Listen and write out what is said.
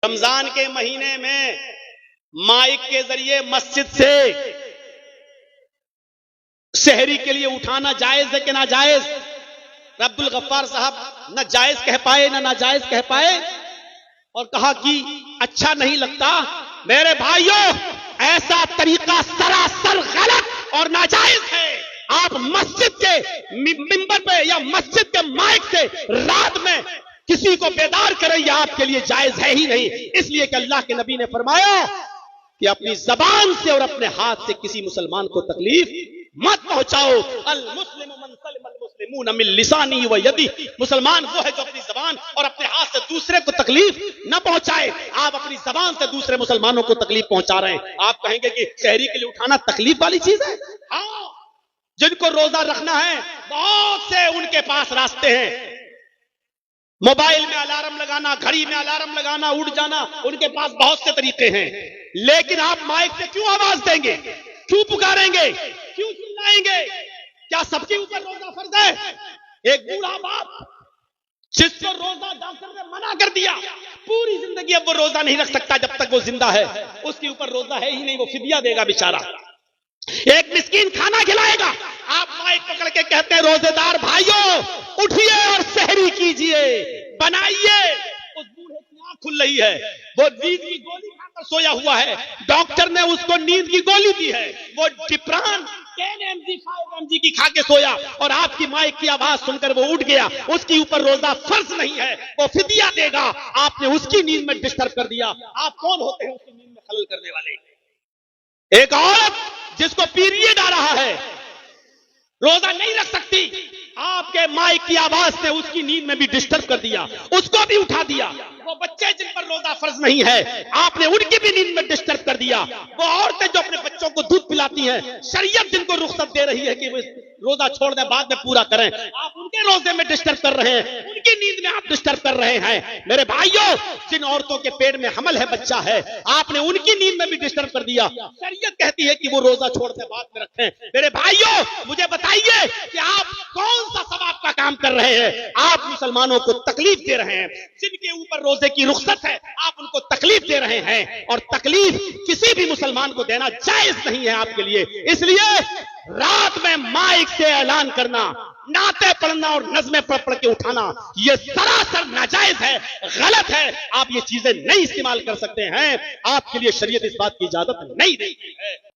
رمضان کے مہینے میں مائک کے ذریعے مسجد سے سحری کے لیے اٹھانا جائز ہے کہ ناجائز؟ عبد الغفار صاحب نہ جائز کہہ پائے نہ ناجائز کہہ پائے اور کہا کہ اچھا نہیں لگتا۔ میرے بھائیوں، ایسا طریقہ سراسر غلط اور ناجائز ہے۔ آپ مسجد کے منبر پہ یا مسجد کے مائک سے رات میں کسی کو بیدار کریں، یہ آپ کے لیے جائز ہے ہی نہیں، اس لیے کہ اللہ کے نبی نے فرمایا کہ اپنی زبان سے اور اپنے ہاتھ سے کسی مسلمان کو تکلیف مت پہنچاؤ۔ المسلم من سلم المسلمون من لسانی و یدی، مسلمان وہ ہے جو اپنی زبان اور اپنے ہاتھ سے دوسرے کو تکلیف نہ پہنچائے۔ آپ اپنی زبان سے دوسرے مسلمانوں کو تکلیف پہنچا رہے ہیں۔ آپ کہیں گے کہ شہری کے لیے اٹھانا تکلیف والی چیز ہے؟ ہاں، جن کو روزہ رکھنا ہے بہت سے ان کے پاس راستے ہیں۔ موبائل میں الارم لگانا، گھڑی میں الارم لگانا، اٹھ جانا، ان کے پاس بہت سے طریقے ہیں، لیکن آپ مائک سے کیوں آواز دیں گے؟ کیوں پکاریں گے؟ کیوں چلائیں گے؟ کیا سب کے اوپر روزہ فرض ہے؟ ایک بوڑھا باپ جس کو روزہ ڈاکٹر نے منع کر دیا، پوری زندگی اب وہ روزہ نہیں رکھ سکتا جب تک وہ زندہ ہے، اس کے اوپر روزہ ہے ہی نہیں، وہ فدیہ دے گا بیچارہ۔ ایک مسکین کھانا کھلائے گا، آپ مائک پکڑ کے کہتے ہیں روزے دار بھائیوں اٹھیے اور سحری کیجئے، بنائیے۔ اس بوڑھے کی آنکھ کھل رہی ہے، وہ نیند کی گولی کھا کر سویا ہوا ہے، ڈاکٹر نے اس کو نیند کی گولی دی ہے، وہ ڈپران 10 mg 5 mg کی کھا کے سویا، اور آپ کی مائک کی آواز سن کر وہ اٹھ گیا۔ اس کے اوپر روزہ فرض نہیں ہے، وہ فدیہ دے گا۔ آپ نے اس کی نیند میں ڈسٹرب کر دیا۔ آپ کون ہوتے ہیں اس کی نیند میں خلل کرنے والے؟ ایک عورت جس کو پیریڈ آ رہا ہے روزہ نہیں رکھ سکتی، آپ کے مائک کی آواز سے اس کی نیند میں بھی ڈسٹرب کر دیا، اس کو بھی اٹھا دیا۔ وہ بچے جن پر روزہ فرض نہیں ہے، آپ نے ان کی بھی نیند میں ڈسٹرب کر دیا۔ وہ عورتیں جو اپنے بچوں کو دودھ پلاتی ہیں، شریعت جن کو رخصت دے رہی ہے کہ وہ روزہ چھوڑ دیں بعد میں پورا کریں، آپ ان کے روزے میں ڈسٹرب کر رہے ہیں، ان کی نیند میں آپ ڈسٹرب کر رہے ہیں۔ میرے بھائیوں، جن عورتوں کے پیٹ میں حمل ہے، بچہ ہے، آپ نے ان کی نیند میں بھی ڈسٹرب کر دیا۔ شریعت کہتی ہے کہ وہ روزہ چھوڑ دیں بعد میں رکھیں۔ میرے بھائیوں، مجھے بتائیے کہ آپ کون سا ثواب کا کام کر رہے ہیں؟ آپ مسلمانوں کو تکلیف دے رہے ہیں۔ جن کے اوپر روزے کی رخصت ہے، آپ ان کو تکلیف دے رہے ہیں، اور تکلیف کسی بھی مسلمان کو دینا جائز نہیں ہے آپ کے لیے۔ اس لیے رات میں مائک سے اعلان کرنا، نعتیں پڑھنا اور نظمیں پڑھ کے اٹھانا، یہ سراسر ناجائز ہے، غلط ہے۔ آپ یہ چیزیں نہیں استعمال کر سکتے ہیں، آپ کے لیے شریعت اس بات کی اجازت نہیں دیتی ہے۔